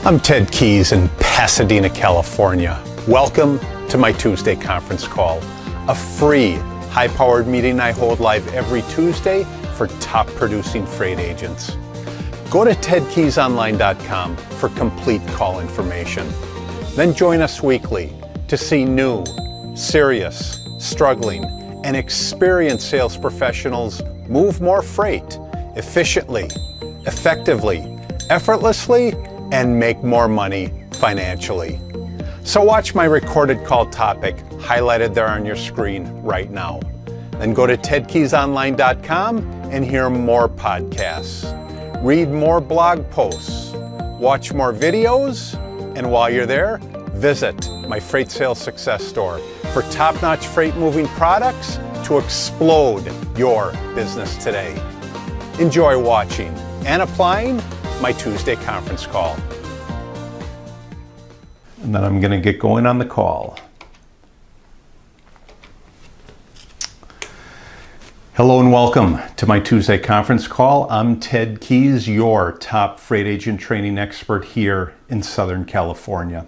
I'm Ted Keys in Pasadena, California. Welcome to my Tuesday conference call, a free, high-powered meeting I hold live every Tuesday for top-producing freight agents. Go to tedkeysonline.com for complete call information. Then join us weekly to see new, serious, struggling, and experienced sales professionals move more freight efficiently, effectively, effortlessly, and make more money financially. So watch my recorded call topic highlighted there on your screen right now. Then go to tedkeysonline.com and hear more podcasts, read more blog posts, watch more videos, and while you're there, visit my Freight Sales Success Store for top-notch freight moving products to explode your business today. Enjoy watching and applying my Tuesday conference call. And then I'm going to get going on the call. Hello and welcome to my Tuesday conference call. I'm Ted Keys, your top freight agent training expert here in Southern California.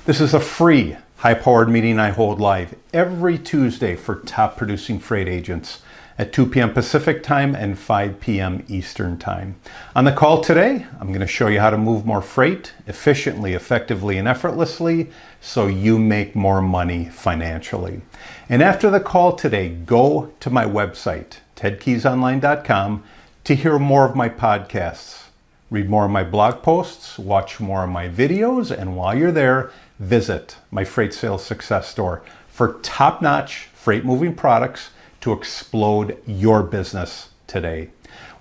This is a free, high-powered meeting I hold live every Tuesday for top producing freight agents at 2 p.m. Pacific time and 5 p.m. Eastern time. On the call today, I'm going to show you how to move more freight efficiently, effectively, and effortlessly so you make more money financially. And after the call today, go to my website, tedkeysonline.com, to hear more of my podcasts, read more of my blog posts, watch more of my videos, and while you're there, visit my Freight Sales Success Store for top-notch freight moving products to explode your business today.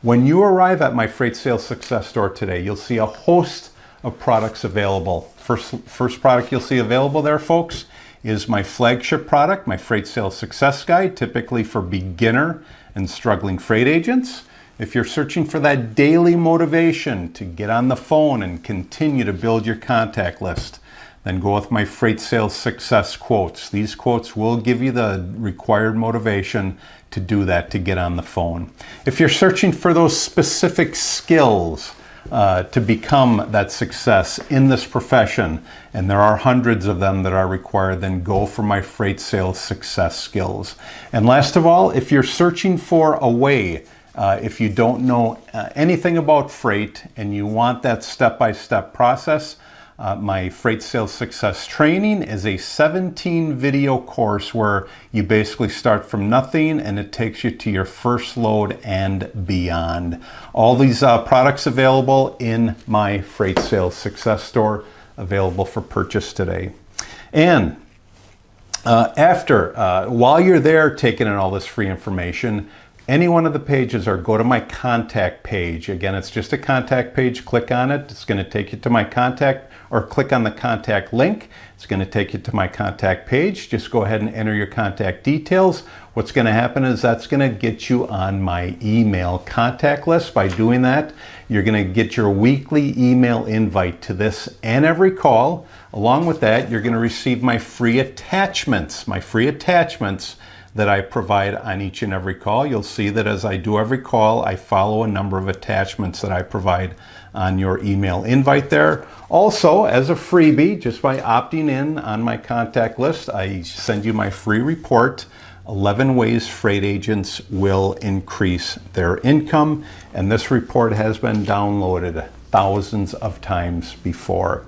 When you arrive at my Freight Sales Success Store today, you'll see a host of products available. First product you'll see available there, folks, is my flagship product, my Freight Sales Success Guide, typically for beginner and struggling freight agents. If you're searching for that daily motivation to get on the phone and continue to build your contact list, then go with my Freight Sales Success quotes. These quotes will give you the required motivation to do that, to get on the phone. If you're searching for those specific skills to become that success in this profession, and there are hundreds of them that are required, then go for my Freight Sales Success skills. And last of all, if you're searching for a way, if you don't know anything about freight and you want that step-by-step process, my Freight Sales Success Training is a 17 video course where you basically start from nothing and it takes you to your first load and beyond. All these products available in my Freight Sales Success Store, available for purchase today. And while you're there taking in all this free information, any one of the pages, or go to my contact page. Again, it's just a contact page. Click on it. It's going to take you to my contact, or click on the contact link. It's going to take you to my contact page. Just go ahead and enter your contact details. What's going to happen is that's going to get you on my email contact list. By doing that, you're going to get your weekly email invite to this and every call. Along with that, you're going to receive my free attachments. That I provide on each and every call. You'll see that as I do every call, I follow a number of attachments that I provide on your email invite there. Also, as a freebie, just by opting in on my contact list, I send you my free report, 11 Ways Freight Agents Will Increase Their Income. And this report has been downloaded thousands of times before.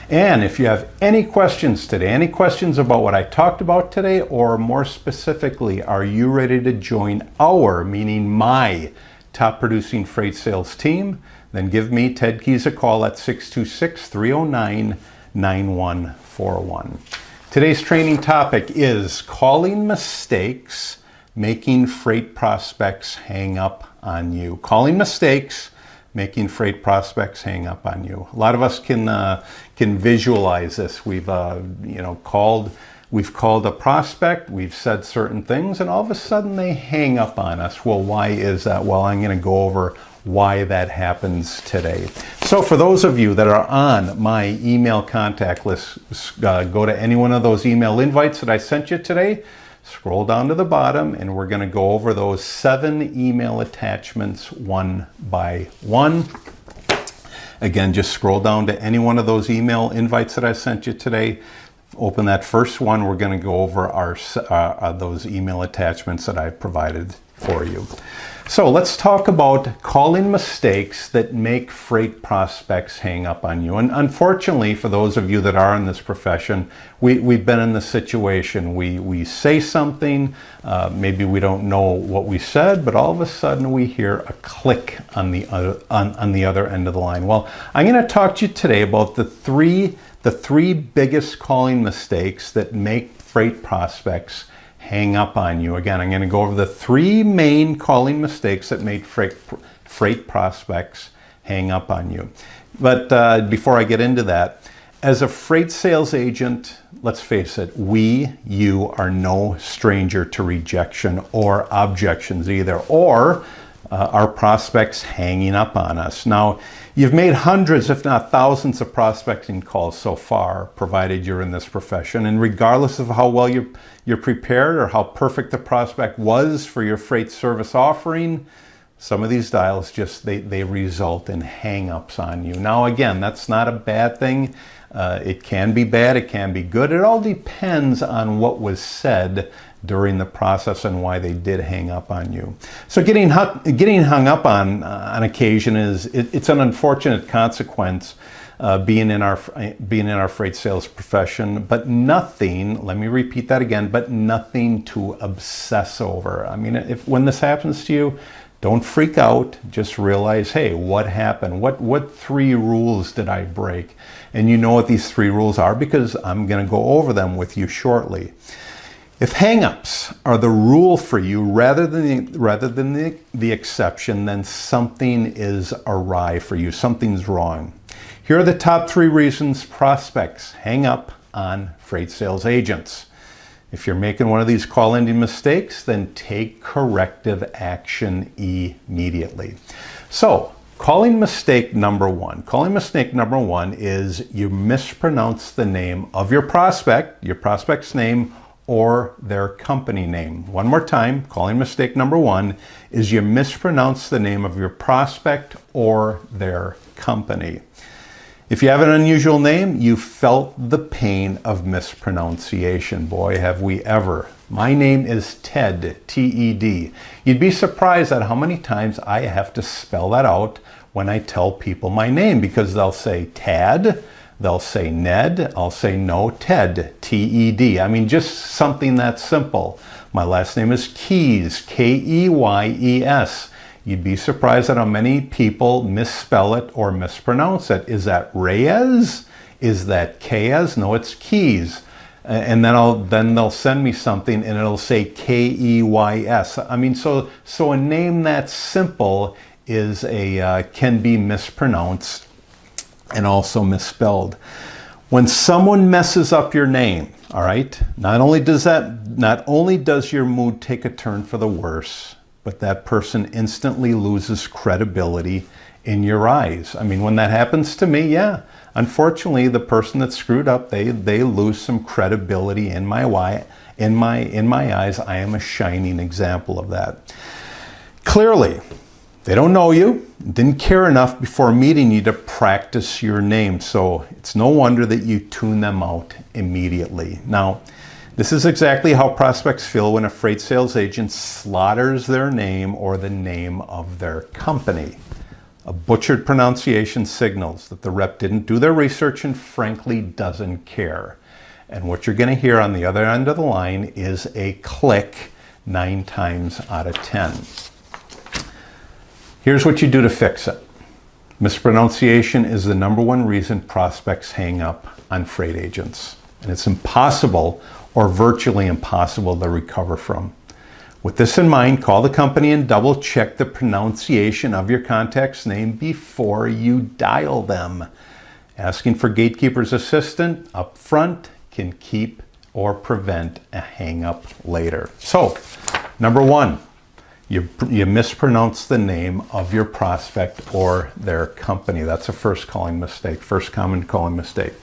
And if you have any questions today, any questions about what I talked about today, or more specifically, are you ready to join our, meaning my, top producing freight sales team, then give me, Ted Keys, a call at 626-309-9141. Today's training topic is calling mistakes, making freight prospects hang up on you. Calling mistakes, making freight prospects hang up on you. A lot of us can visualize this. We've called a prospect, we've said certain things, and all of a sudden they hang up on us. Well, why is that? Well, I'm going to go over why that happens today. So for those of you that are on my email contact list, go to any one of those email invites that I sent you today. scroll down to the bottom, and we're going to go over those 7 email attachments one by one. Again, just scroll down to any one of those email invites that I sent you today. Open that first one. We're going to go over those email attachments that I provided for you. So let's talk about calling mistakes that make freight prospects hang up on you. And unfortunately, for those of you that are in this profession, we've been in this situation. We say something, maybe we don't know what we said, but all of a sudden we hear a click on the other end of the line. Well, I'm going to talk to you today about the three biggest calling mistakes that make freight prospects hang up on you. Again, I'm going to go over the 3 main calling mistakes that make freight prospects hang up on you. But before I get into that, as a freight sales agent, let's face it, you are no stranger to rejection or objections either, or our prospects hanging up on us. Now, you've made hundreds, if not thousands, of prospecting calls so far, provided you're in this profession. And regardless of how well you're prepared or how perfect the prospect was for your freight service offering, some of these dials they result in hang-ups on you. Now, again, that's not a bad thing. It can be bad, it can be good. It all depends on what was said during the process and why they did hang up on you. So getting hung up on occasion it's an unfortunate consequence being in our freight sales profession, but nothing, let me repeat that again, but nothing to obsess over. I mean, when this happens to you, don't freak out. Just realize, hey, what happened? What 3 rules did I break? And you know what these 3 rules are because I'm going to go over them with you shortly. If hang-ups are the rule for you rather than the exception, then something is awry for you. Something's wrong. Here are the top 3 reasons prospects hang up on freight sales agents. If you're making one of these call ending mistakes, then take corrective action immediately. So, calling mistake number 1. Calling mistake number 1 is you mispronounce the name of your prospect's name, or their company name. One more time, calling mistake number 1 is you mispronounce the name of your prospect or their company. If you have an unusual name, you felt the pain of mispronunciation. Boy, have we ever. My name is Ted, T-E-D. You'd be surprised at how many times I have to spell that out when I tell people my name, because they'll say Tad, they'll say Ned, I'll say no, Ted, T-E-D. I mean, just something that simple. My last name is Keys, K-E-Y-E-S. You'd be surprised at how many people misspell it or mispronounce it. Is that Reyes? Is that Keyes? No, it's Keys. And then they'll send me something and it'll say K-E-Y-S. I mean, so a name that simple can be mispronounced and also misspelled. When someone messes up your name, all right, not only does your mood take a turn for the worse, but that person instantly loses credibility in your eyes. I mean, when that happens to me, yeah, unfortunately, the person that screwed up, they lose some credibility in my eyes. I am a shining example of that. Clearly, they don't know you, didn't care enough before meeting you to practice your name, so it's no wonder that you tune them out immediately. Now, this is exactly how prospects feel when a freight sales agent slaughters their name or the name of their company. A butchered pronunciation signals that the rep didn't do their research and frankly doesn't care. And what you're going to hear on the other end of the line is a click 9 times out of 10. Here's what you do to fix it. Mispronunciation is the #1 reason prospects hang up on freight agents. And it's impossible or virtually impossible to recover from. With this in mind, call the company and double check the pronunciation of your contact's name before you dial them. Asking for gatekeepers assistance up front can keep or prevent a hang up later. So, #1, You mispronounce the name of your prospect or their company. That's a first calling mistake, first common calling mistake.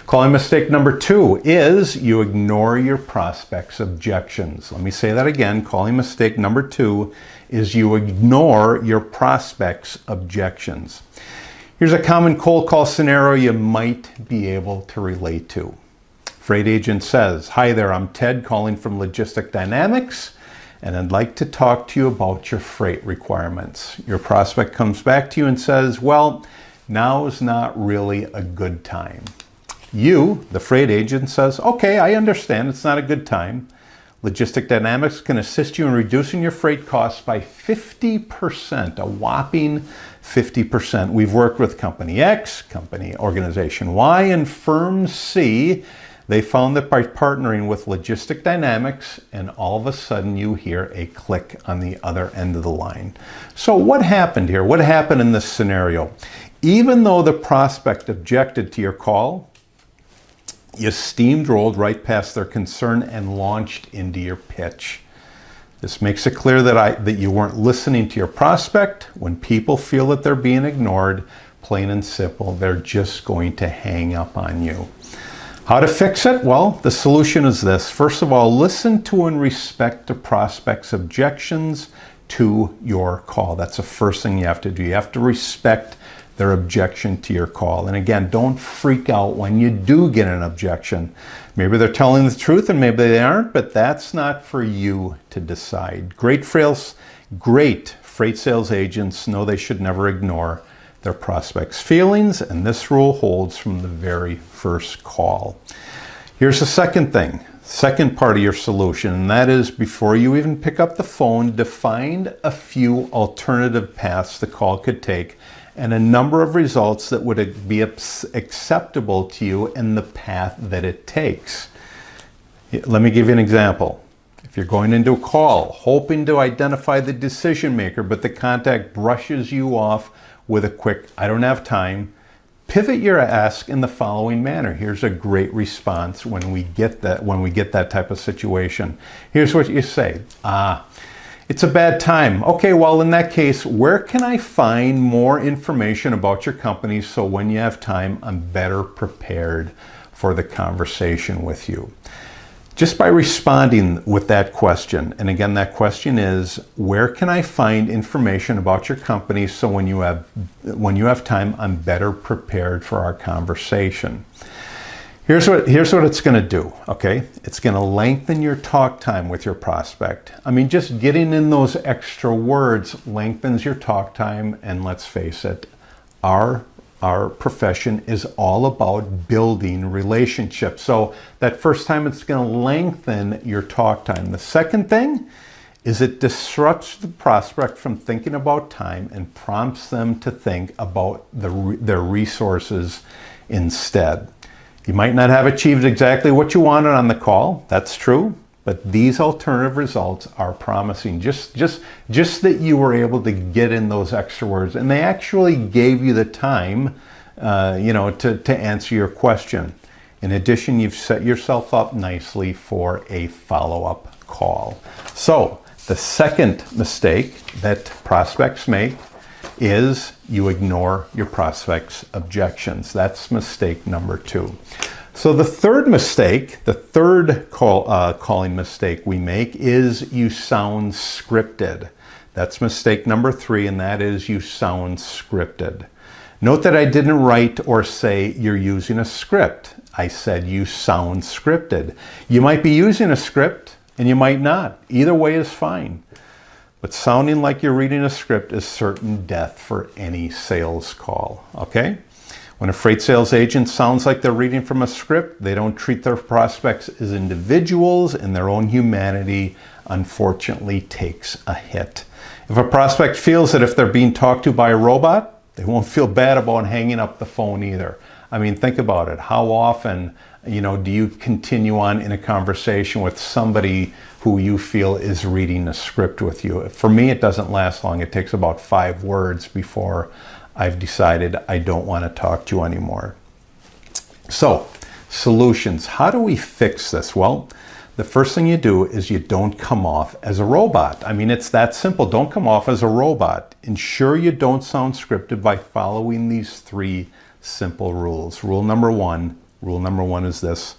Calling mistake number 2 is you ignore your prospect's objections. Let me say that again. Calling mistake number 2 is you ignore your prospect's objections. Here's a common cold call scenario you might be able to relate to. Freight agent says, "Hi there, I'm Ted calling from Logistic Dynamics, and I'd like to talk to you about your freight requirements." Your prospect comes back to you and says, "Well, now is not really a good time." You, the freight agent, says, "Okay, I understand it's not a good time. Logistic Dynamics can assist you in reducing your freight costs by 50%, a whopping 50%. We've worked with Company X, Company Organization Y, and Firm C. They found that by partnering with Logistic Dynamics, and all of a sudden you hear a click on the other end of the line." So what happened here? What happened in this scenario? Even though the prospect objected to your call, you steamrolled right past their concern and launched into your pitch. This makes it clear that you weren't listening to your prospect. When people feel that they're being ignored, plain and simple, they're just going to hang up on you. How to fix it? Well, the solution is this. First of all, listen to and respect the prospect's objections to your call. That's the first thing you have to do. You have to respect their objection to your call. And again, don't freak out when you do get an objection. Maybe they're telling the truth and maybe they aren't, but that's not for you to decide. Great freight sales agents know they should never ignore their prospects' feelings, and this rule holds from the very first call. Here's the second thing, second part of your solution, and that is before you even pick up the phone, define a few alternative paths the call could take and a number of results that would be acceptable to you in the path that it takes. Let me give you an example. If you're going into a call, hoping to identify the decision maker, but the contact brushes you off with a quick, "I don't have time," pivot your ask in the following manner. Here's a great response when we get that type of situation. Here's what you say. "It's a bad time. Okay, well, in that case, where can I find more information about your company so when you have time, I'm better prepared for the conversation with you?" Just by responding with that question, and again, that question is, where can I find information about your company so when you have time, I'm better prepared for our conversation. Here's what it's going to do, okay? It's going to lengthen your talk time with your prospect. I mean, just getting in those extra words lengthens your talk time, and let's face it, our profession is all about building relationships. So that first time, it's going to lengthen your talk time. The second thing is it disrupts the prospect from thinking about time and prompts them to think about their resources instead. You might not have achieved exactly what you wanted on the call. That's true. But these alternative results are promising. Just that you were able to get in those extra words, and they actually gave you the time, to answer your question. In addition, you've set yourself up nicely for a follow-up call. So the second mistake that prospects make is you ignore your prospects' objections. That's mistake number 2. So the third mistake, the third calling mistake we make is you sound scripted. That's mistake number 3, and that is you sound scripted. Note that I didn't write or say you're using a script. I said you sound scripted. You might be using a script and you might not. Either way is fine. But sounding like you're reading a script is certain death for any sales call, okay? When a freight sales agent sounds like they're reading from a script, they don't treat their prospects as individuals, and their own humanity, unfortunately, takes a hit. If a prospect feels that if they're being talked to by a robot, they won't feel bad about hanging up the phone either. I mean, think about it. How often, do you continue on in a conversation with somebody who you feel is reading a script with you? For me, it doesn't last long. It takes about 5 words before I've decided I don't want to talk to you anymore. So, solutions. How do we fix this? Well, the first thing you do is you don't come off as a robot. I mean, it's that simple. Don't come off as a robot. Ensure you don't sound scripted by following these 3 simple rules. Rule number one is this.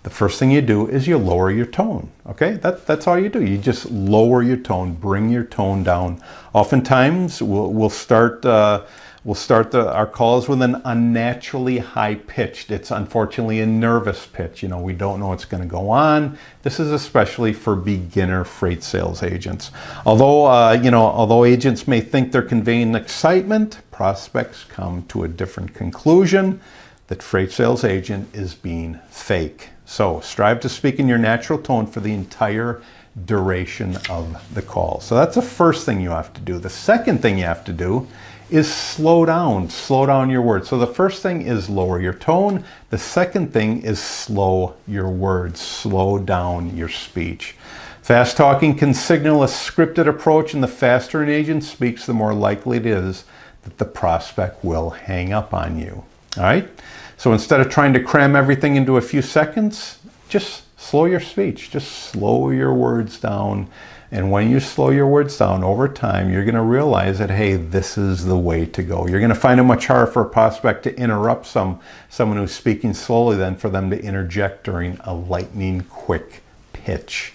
The first thing you do is you lower your tone, okay? That's all you do. You just lower your tone, bring your tone down. Oftentimes, we'll start our calls with an unnaturally high pitched. It's unfortunately a nervous pitch. You know, we don't know what's going to go on. This is especially for beginner freight sales agents. Although, although agents may think they're conveying excitement, prospects come to a different conclusion that freight sales agent is being fake. So strive to speak in your natural tone for the entire duration of the call. So that's the first thing you have to do. The second thing you have to do is slow down your words. So the first thing is lower your tone. The second thing is slow your words, slow down your speech. Fast talking can signal a scripted approach, and the faster an agent speaks, the more likely it is that the prospect will hang up on you. All right? So instead of trying to cram everything into a few seconds, just slow your speech. Just slow your words down. And when you slow your words down over time, you're going to realize that, hey, this is the way to go. You're going to find it much harder for a prospect to interrupt someone who's speaking slowly than for them to interject during a lightning quick pitch.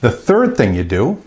The third thing you do,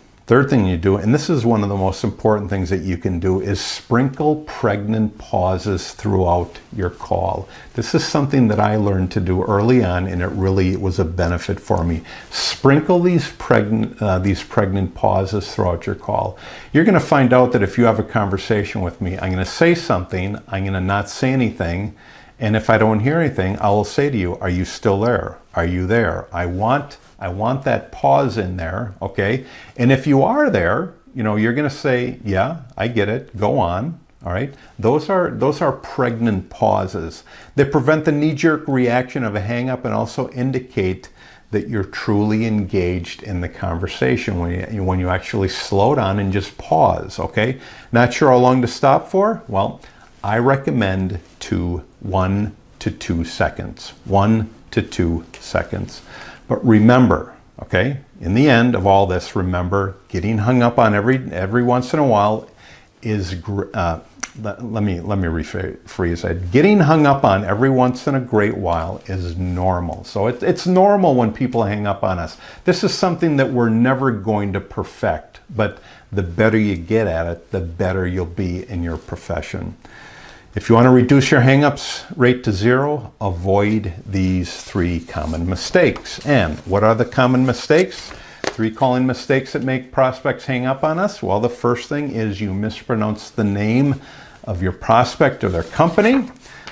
and this is one of the most important things that you can do, is sprinkle pregnant pauses throughout your call. This is something that I learned to do early on, and it really was a benefit for me. Sprinkle these pregnant pauses throughout your call. You're going to find out that if you have a conversation with me, I'm going to say something, I'm going to not say anything, and if I don't hear anything, I will say to you, are you still there? Are you there? I want that pause in there, okay? And if you are there, you're going to say, yeah, I get it, go on, all right? Those are pregnant pauses. They prevent the knee-jerk reaction of a hang-up and also indicate that you're truly engaged in the conversation when you actually slow down and just pause, okay? Not sure how long to stop for? Well, I recommend 1 to 2 seconds. 1 to 2 seconds. But remember, okay, in the end of all this, remember, getting hung up on every once in a while is, let me rephrase that. Getting hung up on every once in a great while is normal. So it's normal when people hang up on us. This is something that we're never going to perfect, but the better you get at it, the better you'll be in your profession. If you want to reduce your hang-ups rate to 0, avoid these 3 common mistakes. And what are the common mistakes? 3 calling mistakes that make prospects hang up on us. Well, the first thing is you mispronounce the name of your prospect or their company.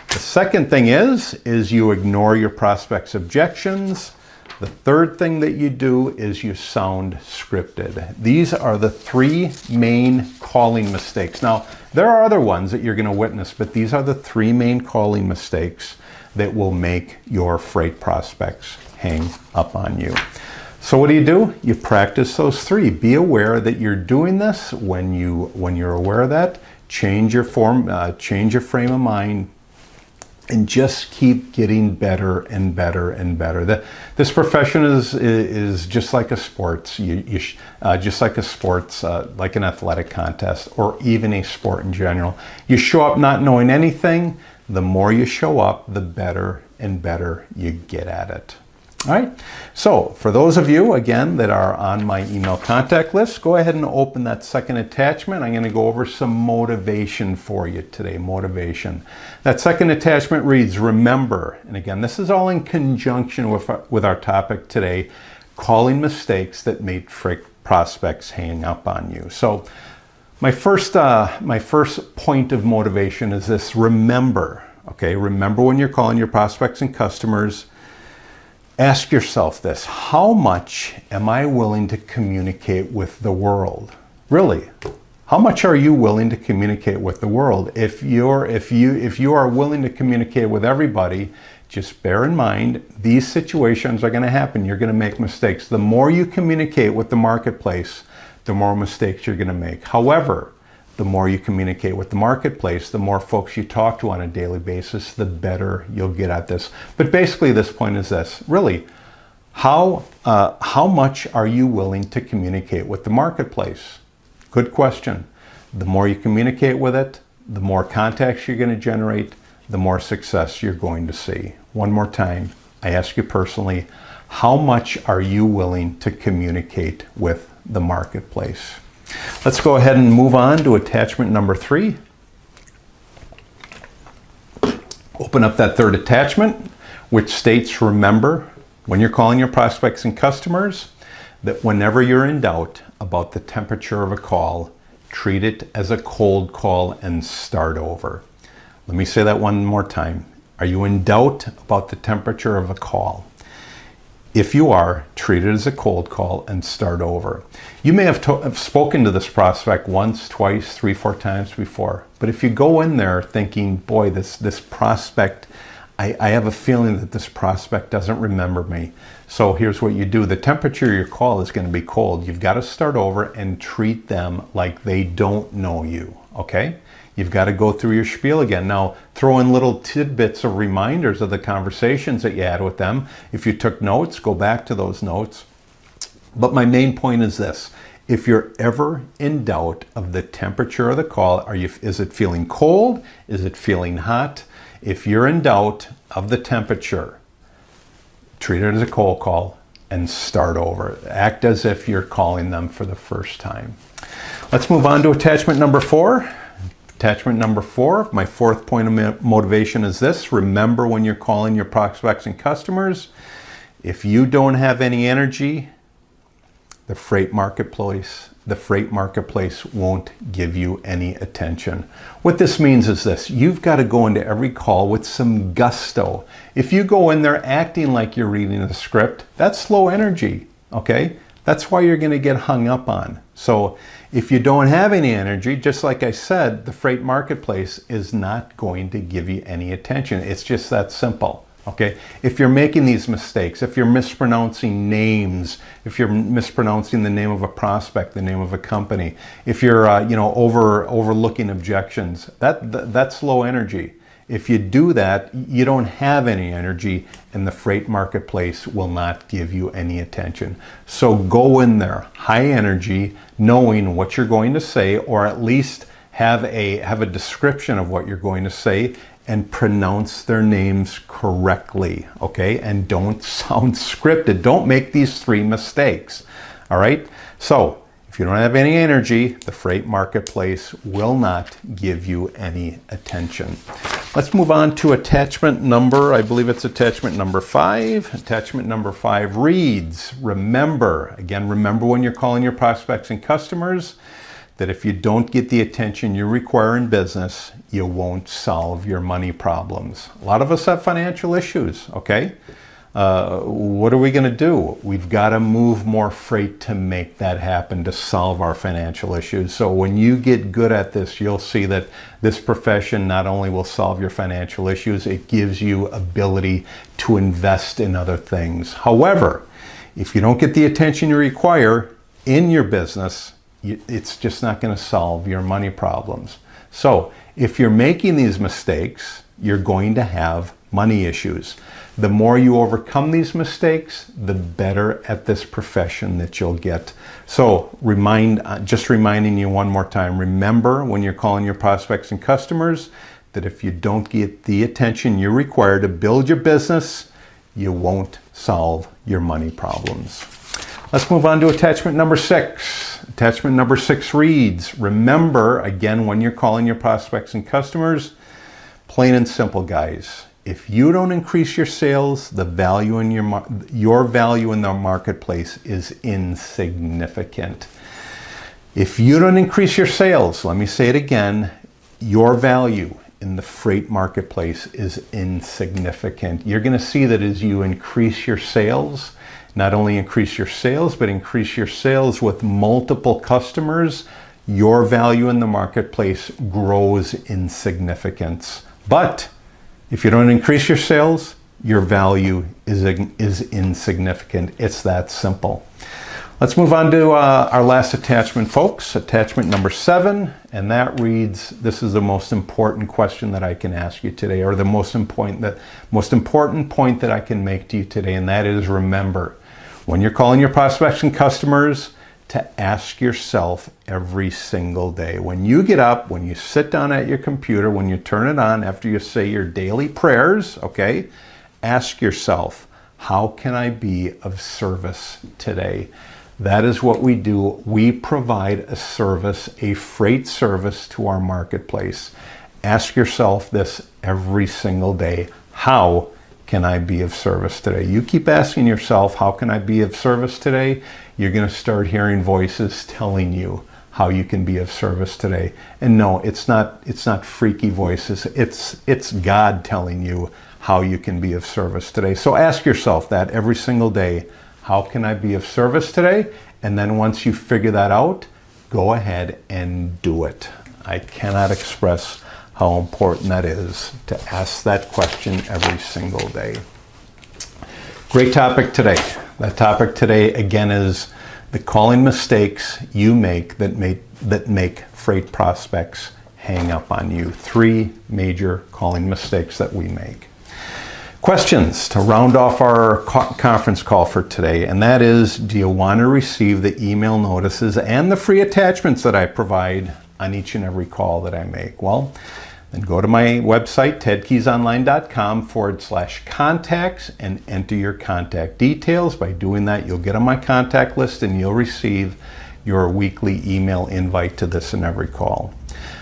The second thing is you ignore your prospect's objections. The third thing that you do is you sound scripted. These are the 3 main calling mistakes. Now, there are other ones that you're going to witness, but these are the 3 main calling mistakes that will make your freight prospects hang up on you. So what do? You practice those 3. Be aware that you're doing this. When you're aware of that, change your change your frame of mind, and just keep getting better and better and better. This profession is just like a sports, like an athletic contest, or even a sport in general. You show up not knowing anything. The more you show up, the better and better you get at it. All right. So for those of you, again, that are on my email contact list, go ahead and open that second attachment. I'm going to go over some motivation for you today. Motivation. That second attachment reads, remember, and again, this is all in conjunction with our topic today, calling mistakes that make freight prospects hang up on you. So my first point of motivation is this: remember. Okay, remember when you're calling your prospects and customers, ask yourself this: how much am I willing to communicate with the world? Really, how much are you willing to communicate with the world? If you are willing to communicate with everybody, just bear in mind these situations are going to happen. You're going to make mistakes. The more you communicate with the marketplace, the more mistakes you're going to make. However, the more you communicate with the marketplace, the more folks you talk to on a daily basis, the better you'll get at this. But basically this point is this: really, How much are you willing to communicate with the marketplace? Good question. The more you communicate with it, the more contacts you're going to generate, the more success you're going to see. One more time, I ask you personally, how much are you willing to communicate with the marketplace? Let's go ahead and move on to attachment number 3. Open up that third attachment, which states, remember, when you're calling your prospects and customers, that whenever you're in doubt about the temperature of a call, treat it as a cold call and start over. Let me say that one more time. Are you in doubt about the temperature of a call? If you are, treat it as a cold call and start over. You may have spoken to this prospect once, twice, 3, 4 times before. But if you go in there thinking, boy, this prospect, I have a feeling that this prospect doesn't remember me. So here's what you do. The temperature of your call is going to be cold. You've got to start over and treat them like they don't know you, okay? You've got to go through your spiel again. Now, throw in little tidbits of reminders of the conversations that you had with them. If you took notes, go back to those notes. But my main point is this. If you're ever in doubt of the temperature of the call, is it feeling cold? Is it feeling hot? If you're in doubt of the temperature, treat it as a cold call and start over. Act as if you're calling them for the first time. Let's move on to attachment number 4. Attachment number 4, my fourth point of motivation is this. Remember, when you're calling your prospects and customers, if you don't have any energy, the freight marketplace won't give you any attention. What this means is this. You've got to go into every call with some gusto. If you go in there acting like you're reading the script, that's low energy, okay? That's why you're going to get hung up on. So if you don't have any energy, just like I said, the freight marketplace is not going to give you any attention. It's just that simple. Okay, if you're making these mistakes, if you're mispronouncing names, if you're mispronouncing the name of a prospect, the name of a company, if you're overlooking objections, that's low energy. If you do that, you don't have any energy, and the freight marketplace will not give you any attention. So go in there, high energy, knowing what you're going to say, or at least have a description of what you're going to say, and pronounce their names correctly, okay? And don't sound scripted. Don't make these 3 mistakes, all right? So if you don't have any energy, the freight marketplace will not give you any attention. Let's move on to attachment number, I believe it's attachment number 5. Attachment number 5 reads, remember, again, remember when you're calling your prospects and customers, that if you don't get the attention you require in business, you won't solve your money problems. A lot of us have financial issues, okay? What are we going to do? We've got to move more freight to make that happen, to solve our financial issues. So when you get good at this, you'll see that this profession not only will solve your financial issues, it gives you ability to invest in other things. However, if you don't get the attention you require in your business, it's just not going to solve your money problems. So if you're making these mistakes, you're going to have money issues. The more you overcome these mistakes, the better at this profession that you'll get. So just reminding you one more time, remember when you're calling your prospects and customers that if you don't get the attention you require to build your business, you won't solve your money problems. Let's move on to attachment number 6. Attachment number 6 reads, remember, again, when you're calling your prospects and customers, plain and simple, guys, if you don't increase your sales, the value in your value in the marketplace is insignificant. If you don't increase your sales, let me say it again, your value in the freight marketplace is insignificant. You're going to see that as you increase your sales, not only increase your sales, but increase your sales with multiple customers, your value in the marketplace grows in significance. But if you don't increase your sales, your value is insignificant. It's that simple. Let's move on to our last attachment, folks. Attachment number 7, and that reads, this is the most important question that I can ask you today, or the most important point that I can make to you today, and that is, remember, when you're calling your prospects and customers, to ask yourself every single day. When you get up, when you sit down at your computer, when you turn it on, after you say your daily prayers, okay, ask yourself, how can I be of service today? That is what we do. We provide a service, a freight service to our marketplace. Ask yourself this every single day. How can I be of service today? You keep asking yourself, how can I be of service today? You're going to start hearing voices telling you how you can be of service today. And no, it's not freaky voices. It's God telling you how you can be of service today. So ask yourself that every single day. How can I be of service today? And then once you figure that out, go ahead and do it. I cannot express how important that is to ask that question every single day. Great topic today. That topic today again is the calling mistakes you make that make freight prospects hang up on you. 3 major calling mistakes that we make. Questions to round off our conference call for today, and that is, do you want to receive the email notices and the free attachments that I provide on each and every call that I make? Well, then go to my website, tedkeysonline.com/contacts, and enter your contact details. By doing that, you'll get on my contact list and you'll receive your weekly email invite to this and every call.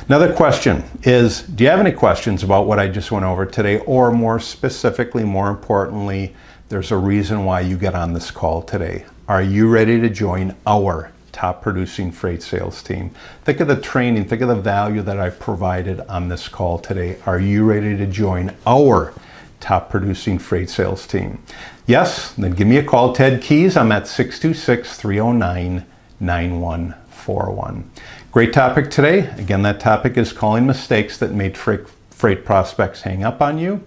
Another question is, do you have any questions about what I just went over today? Or more specifically, more importantly, there's a reason why you get on this call today. Are you ready to join our top producing freight sales team? Think of the training, think of the value that I provided on this call today. Are you ready to join our top producing freight sales team? Yes? Then give me a call, Ted Keys. I'm at 626-309-9141. Great topic today. Again, that topic is calling mistakes that made freight prospects hang up on you.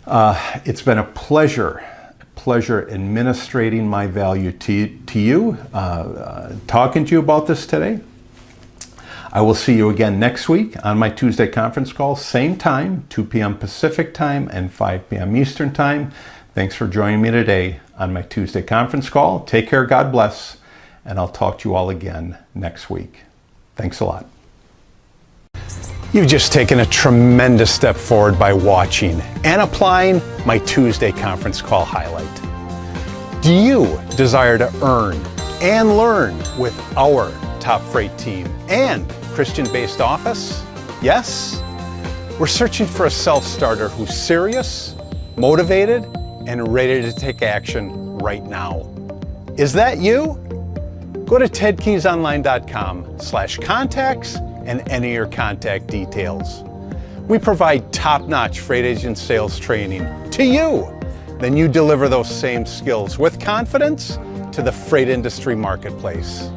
It's been a pleasure administrating my value to you, talking to you about this today. I will see you again next week on my Tuesday conference call, same time, 2 p.m. Pacific time and 5 p.m. Eastern time. Thanks for joining me today on my Tuesday conference call. Take care, God bless, and I'll talk to you all again next week. Thanks a lot. You've just taken a tremendous step forward by watching and applying my Tuesday conference call highlight. Do you desire to earn and learn with our top freight team and Christian-based office? Yes? We're searching for a self-starter who's serious, motivated, and ready to take action right now. Is that you? Go to tedkeysonline.com/contacts and enter your contact details. We provide top-notch freight agent sales training to you. Then you deliver those same skills with confidence to the freight industry marketplace.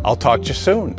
I'll talk to you soon.